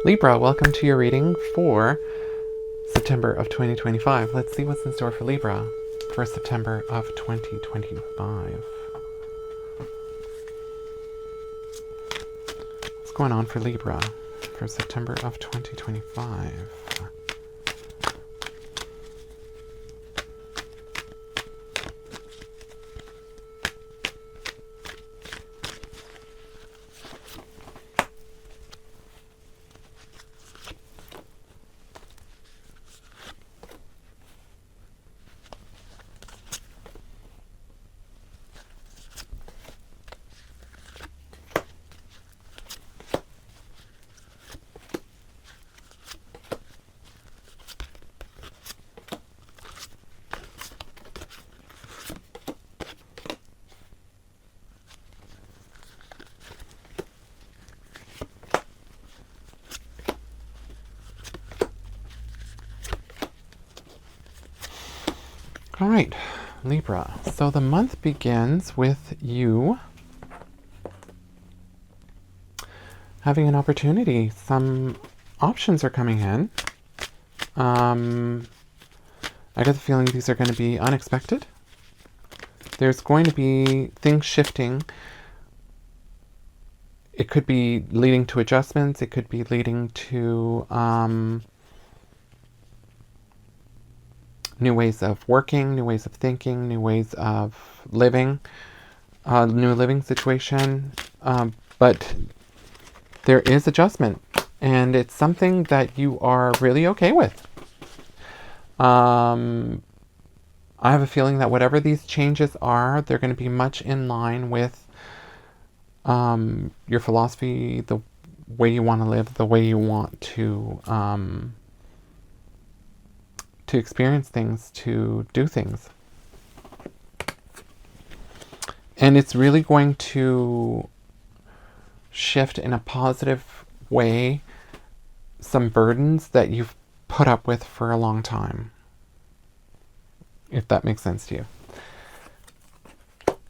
Libra, welcome to your reading for September of 2025. Let's see what's in store for Libra for September of 2025. What's going on for Libra for September of 2025? All right, Libra. So the month begins with you having an opportunity. Some options are coming in. I get the feeling these are going to be unexpected. There's going to be things shifting. It could be leading to adjustments. It could be leading to new ways of working, new ways of thinking, new ways of living, new living situation. But there is adjustment, and it's something that you are really okay with. I have a feeling that whatever these changes are, they're going to be much in line with your philosophy, the way you want to live, the way you want to experience things, to do things. And it's really going to shift in a positive way some burdens that you've put up with for a long time, if that makes sense to you.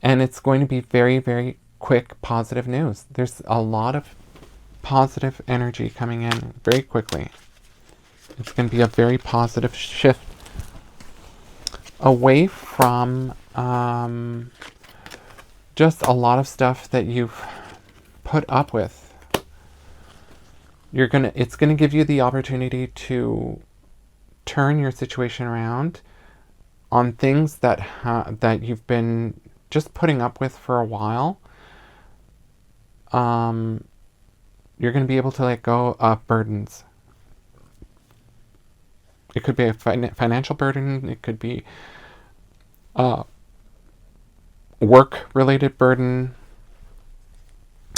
And it's going to be very, very quick, positive news. There's a lot of positive energy coming in very quickly. It's going to be a very positive shift away from just a lot of stuff that you've put up with. It's going to give you the opportunity to turn your situation around on things that you've been just putting up with for a while. You're going to be able to let go of burdens. It could be a financial burden. It could be a work-related burden.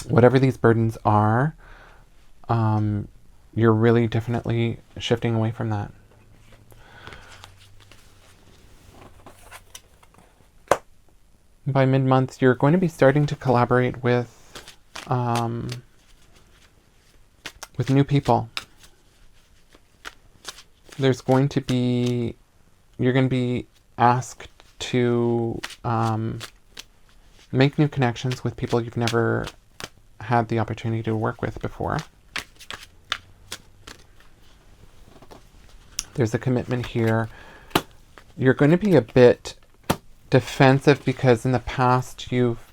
Whatever these burdens are, you're really definitely shifting away from that. By mid-month, you're going to be starting to collaborate with new people. You're going to be asked to make new connections with people you've never had the opportunity to work with before. There's a commitment here. You're going to be a bit defensive because in the past you've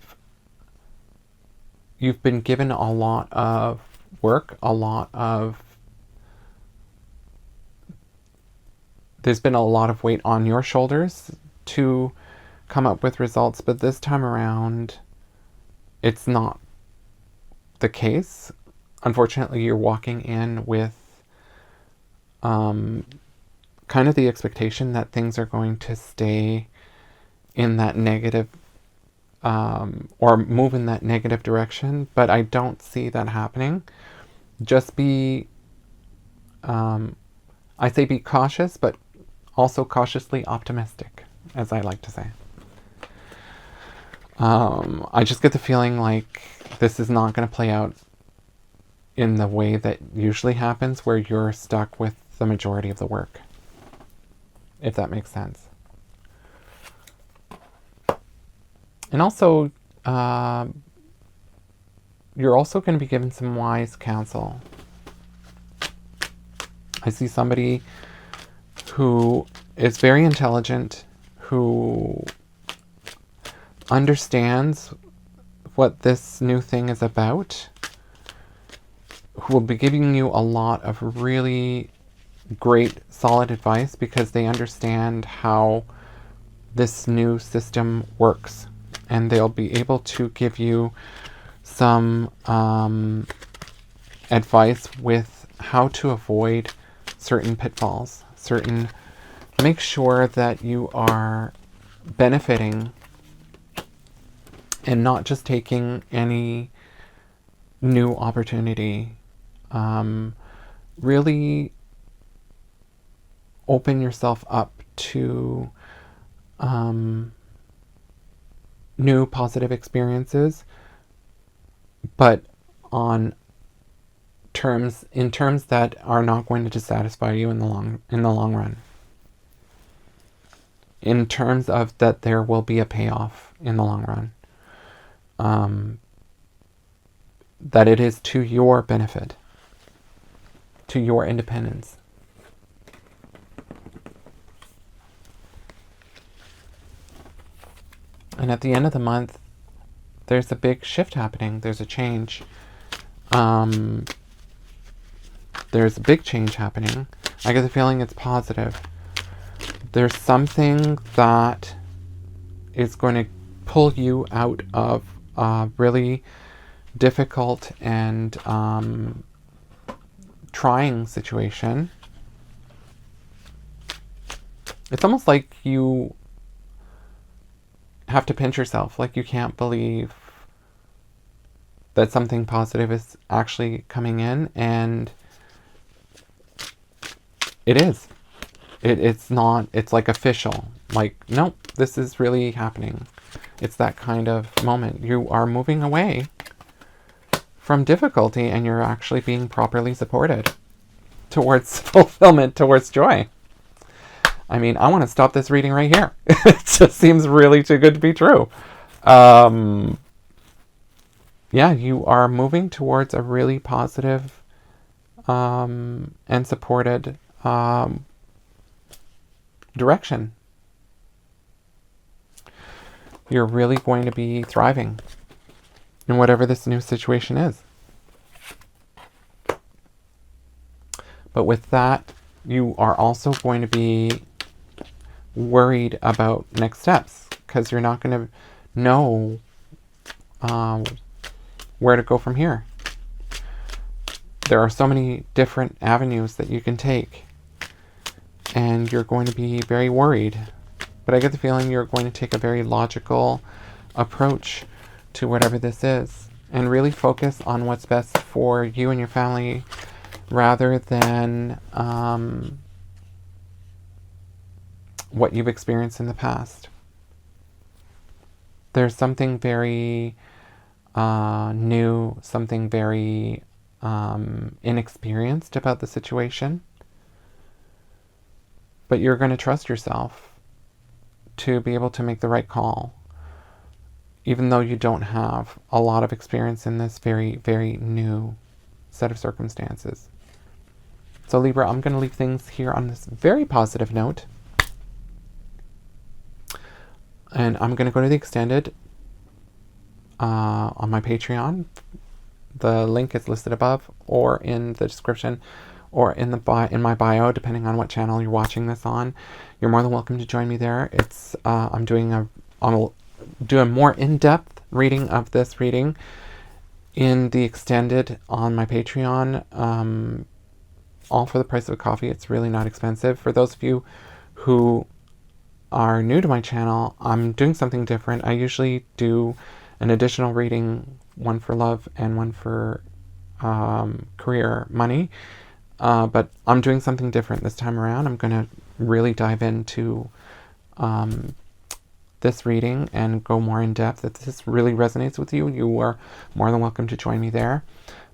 been given a lot of work, there's been a lot of weight on your shoulders to come up with results, but this time around, it's not the case. Unfortunately, you're walking in with kind of the expectation that things are going to stay in that negative or move in that negative direction, but I don't see that happening. Just be cautious, but also cautiously optimistic, as I like to say. I just get the feeling like this is not going to play out in the way that usually happens, where you're stuck with the majority of the work, if that makes sense. And also, you're also going to be given some wise counsel. I see somebody who is very intelligent, who understands what this new thing is about, who will be giving you a lot of really great, solid advice because they understand how this new system works. And they'll be able to give you some advice with how to avoid certain pitfalls, make sure that you are benefiting and not just taking any new opportunity. Really open yourself up to new positive experiences, but in terms that are not going to dissatisfy you in the long run. In terms of that there will be a payoff in the long run. That it is to your benefit, to your independence. And at the end of the month, there's a big shift happening. There's a change. There's a big change happening. I get the feeling it's positive. There's something that is going to pull you out of a really difficult and trying situation. It's almost like you have to pinch yourself, like you can't believe that something positive is actually coming in, and it is. It's not, it's like official. Like, nope, this is really happening. It's that kind of moment. You are moving away from difficulty and you're actually being properly supported towards fulfillment, towards joy. I mean, I want to stop this reading right here. It just seems really too good to be true. Yeah, you are moving towards a really positive and supported direction. You're really going to be thriving in whatever this new situation is. But with that, you are also going to be worried about next steps because you're not going to know where to go from here. There are so many different avenues that you can take, and you're going to be very worried. But I get the feeling you're going to take a very logical approach to whatever this is and really focus on what's best for you and your family rather than what you've experienced in the past. There's something very new, something very inexperienced about the situation. But you're going to trust yourself to be able to make the right call, even though you don't have a lot of experience in this very, very new set of circumstances. So Libra, I'm going to leave things here on this very positive note. And I'm going to go to the extended on my Patreon. The link is listed above or in the description or in my bio, depending on what channel you're watching this on. You're more than welcome to join me there. It's I'm doing a more in-depth reading of this reading in the extended on my Patreon, all for the price of a coffee. It's really not expensive. For those of you who are new to my channel, I'm doing something different. I usually do an additional reading, one for love and one for career money. But I'm doing something different this time around. I'm going to really dive into this reading and go more in depth. If this really resonates with you, you are more than welcome to join me there.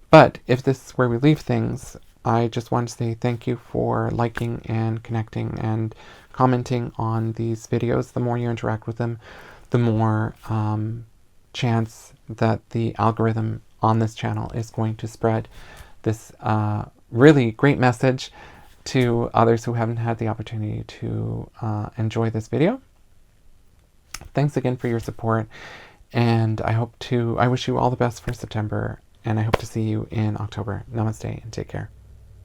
But if this is where we leave things, I just want to say thank you for liking and connecting and commenting on these videos. The more you interact with them, the more chance that the algorithm on this channel is going to spread this really great message to others who haven't had the opportunity to enjoy this video. Thanks again for your support, and I wish you all the best for September, and I hope to see you in October. Namaste and take care.